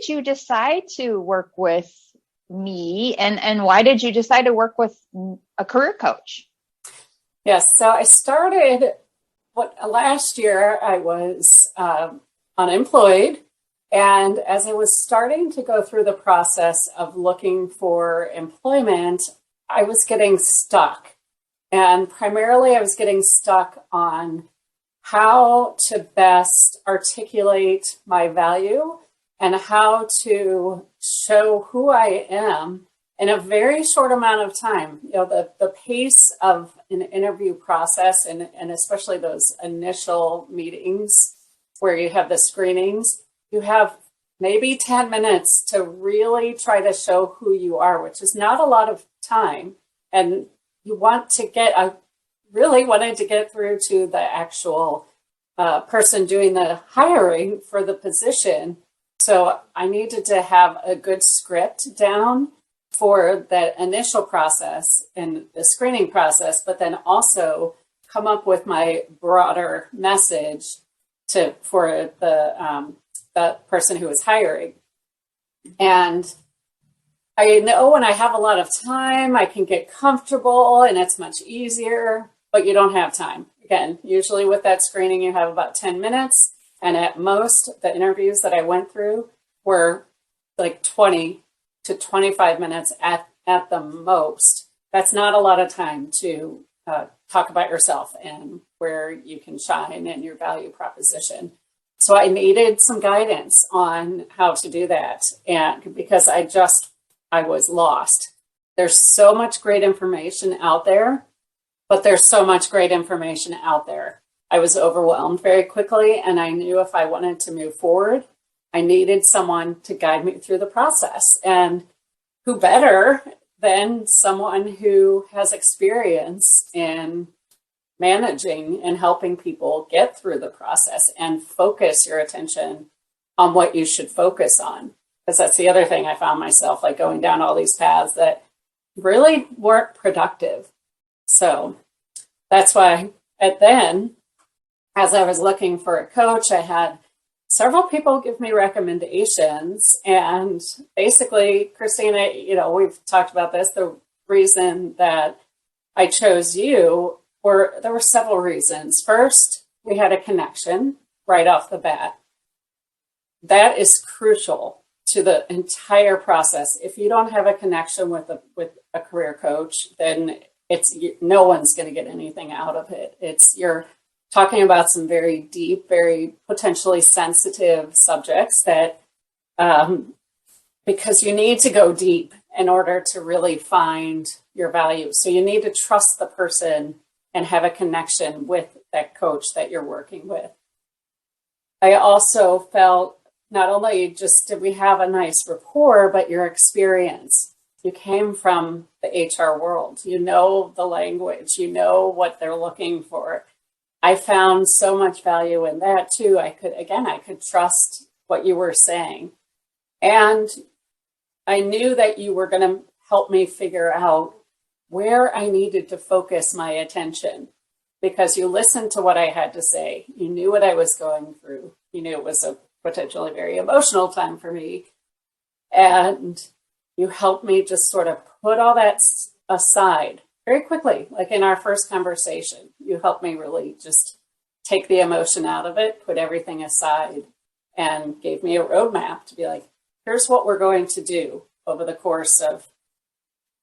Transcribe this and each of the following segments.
did you decide to work with me, and why did you decide to work with a career coach? Yes, so I started last year. I was unemployed, and as I was starting to go through the process of looking for employment, I was getting stuck. And primarily I was getting stuck on how to best articulate my value and how to show who I am in a very short amount of time. You know, the pace of an interview process, and especially those initial meetings where you have the screenings, you have maybe 10 minutes to really try to show who you are, which is not a lot of time. And I really wanted to get through to the actual person doing the hiring for the position. So I needed to have a good script down for the initial process and the screening process, but then also come up with my broader message for the person who is hiring. And I know when I have a lot of time, I can get comfortable and it's much easier, but you don't have time. Again, usually with that screening, you have about 10 minutes. And at most, the interviews that I went through were like 20 to 25 minutes at the most. That's not a lot of time to talk about yourself and where you can shine and your value proposition. So I needed some guidance on how to do that. And because I was lost. There's so much great information out there, but there's so much great information out there. I was overwhelmed very quickly, and I knew if I wanted to move forward, I needed someone to guide me through the process. And who better than someone who has experience in managing and helping people get through the process and focus your attention on what you should focus on. Because that's the other thing I found myself like going down all these paths that really weren't productive. So that's why then, as I was looking for a coach, I had several people give me recommendations. And basically, Christina, we've talked about this. The reason that I chose you there were several reasons. First, we had a connection right off the bat. That is crucial to the entire process. If you don't have a connection with a career coach, then no one's going to get anything out of it. You're talking about some very deep, very potentially sensitive subjects that because you need to go deep in order to really find your value. So you need to trust the person and have a connection with that coach that you're working with. I also felt not only just did we have a nice rapport, but your experience. You came from the HR world. You know the language. You know what they're looking for. I found so much value in that too. I could trust what you were saying. And I knew that you were going to help me figure out where I needed to focus my attention, because you listened to what I had to say. You knew what I was going through. You knew it was a potentially very emotional time for me. And you helped me just sort of put all that aside very quickly. Like in our first conversation, you helped me really just take the emotion out of it, put everything aside, and gave me a roadmap to be like, here's what we're going to do over the course of,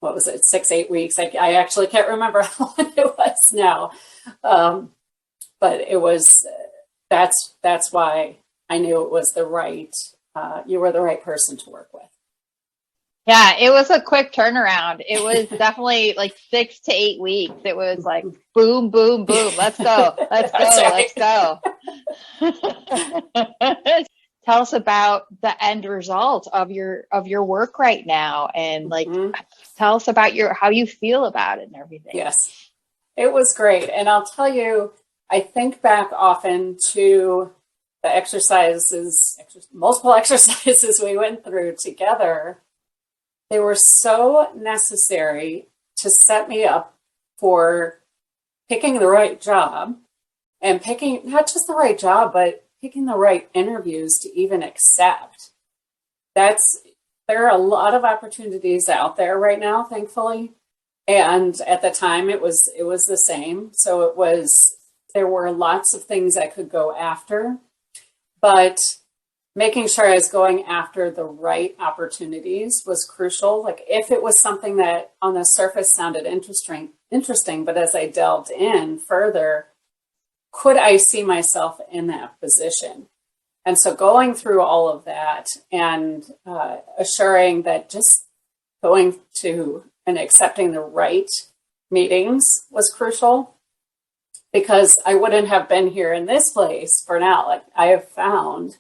6-8 weeks. I actually can't remember how long it was now. But it was, that's why I knew it was you were the right person to work with. Yeah, it was a quick turnaround. It was definitely like 6 to 8 weeks. It was like boom, boom, boom. Let's go. Let's go. Let's go. Tell us about the end result of your work right now, and tell us about how you feel about it and everything. Yes, it was great. And I'll tell you, I think back often to the multiple exercises we went through together. They were so necessary to set me up for picking the right job, and picking not just the right job, but picking the right interviews to even accept. there are a lot of opportunities out there right now, thankfully. And at the time it was the same. So there were lots of things I could go after, but making sure I was going after the right opportunities was crucial. Like if it was something that on the surface sounded interesting, but as I delved in further, could I see myself in that position? And so going through all of that and assuring that just going to and accepting the right meetings was crucial, because I wouldn't have been here in this place for now. Like I have found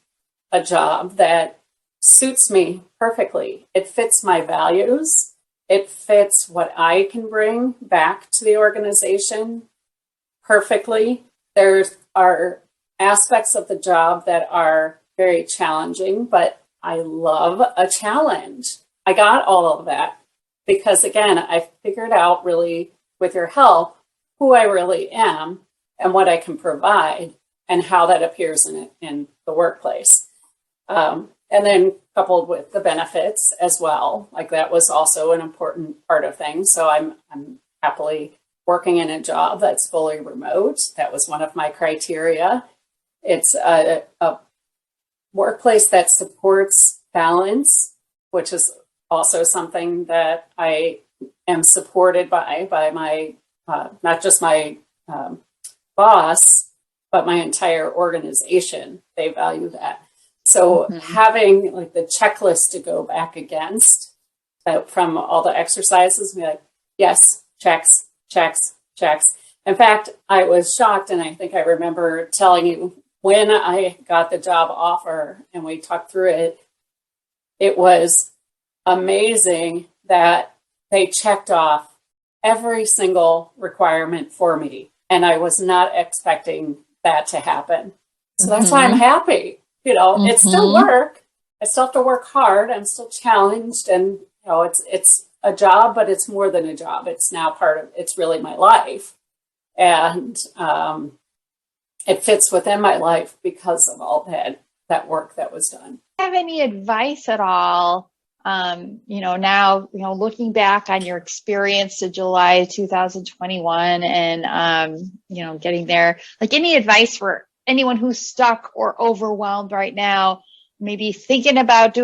a job that suits me perfectly. It fits my values. It fits what I can bring back to the organization perfectly. There are aspects of the job that are very challenging, but I love a challenge. I got all of that because, again, I figured out really with your help who I really am and what I can provide and how that appears in the workplace. And then coupled with the benefits as well, like that was also an important part of things. So I'm happily working in a job that's fully remote. That was one of my criteria. It's a workplace that supports balance, which is also something that I am supported by my, not just my boss, but my entire organization. They value that. So having like the checklist to go back against from all the exercises, be like, yes, checks, checks, checks. In fact, I was shocked, and I think I remember telling you when I got the job offer and we talked through it, it was amazing that they checked off every single requirement for me. And I was not expecting that to happen. So that's why I'm happy. You know, it's still work. I still have to work hard. I'm still challenged, and it's a job, but it's more than a job. It's now it's really my life, and it fits within my life because of all that work that was done. Do you have any advice at all? Now, looking back on your experience to July 2021 and, getting there, like any advice for anyone who's stuck or overwhelmed right now, maybe thinking about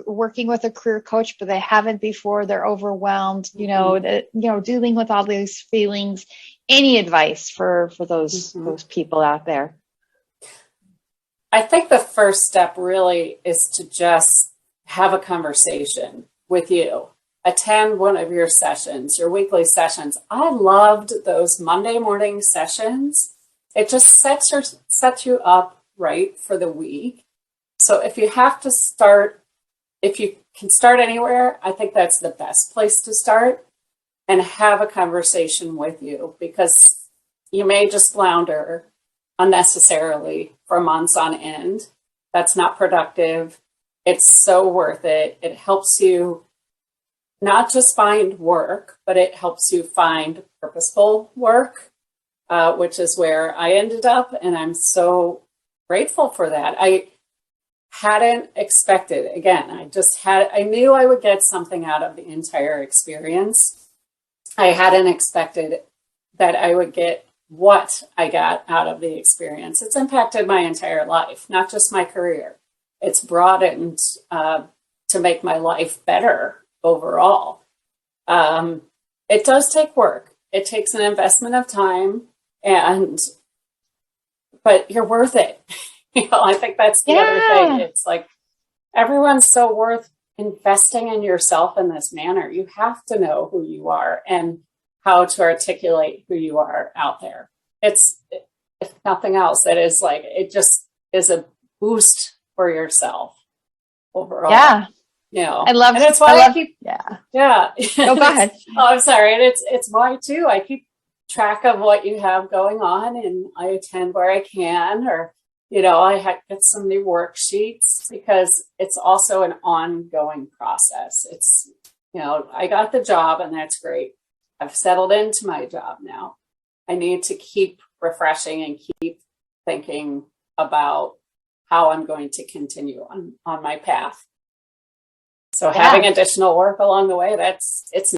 working with a career coach, but they haven't before, they're overwhelmed, dealing with all these feelings, any advice for those people out there? I think the first step really is to just have a conversation with you. Attend one of your sessions, your weekly sessions. I loved those Monday morning sessions. It just sets you up right for the week. So if you can start anywhere, I think that's the best place to start, and have a conversation with you, because you may just flounder unnecessarily for months on end. That's not productive. It's so worth it. It helps you not just find work, but it helps you find purposeful work, which is where I ended up. And I'm so grateful for that. I hadn't expected, again, I knew I would get something out of the entire experience. I hadn't expected that I would get what I got out of the experience. It's impacted my entire life, not just my career. It's broadened to make my life better overall. It does take work. It takes an investment of time, but you're worth it. I think that's the other thing. It's like everyone's so worth investing in yourself in this manner. You have to know who you are and how to articulate who you are out there. It's, if nothing else, that is like, it just is a boost for yourself overall. Yeah. And that's why I keep, yeah. Oh, go ahead. I'm sorry. And it's why too, I keep track of what you have going on, and I attend where I can, or, I get some new worksheets, because it's also an ongoing process. It's, I got the job and that's great. I've settled into my job now. I need to keep refreshing and keep thinking about how I'm going to continue on my path. So Yeah. having additional work along the way, it's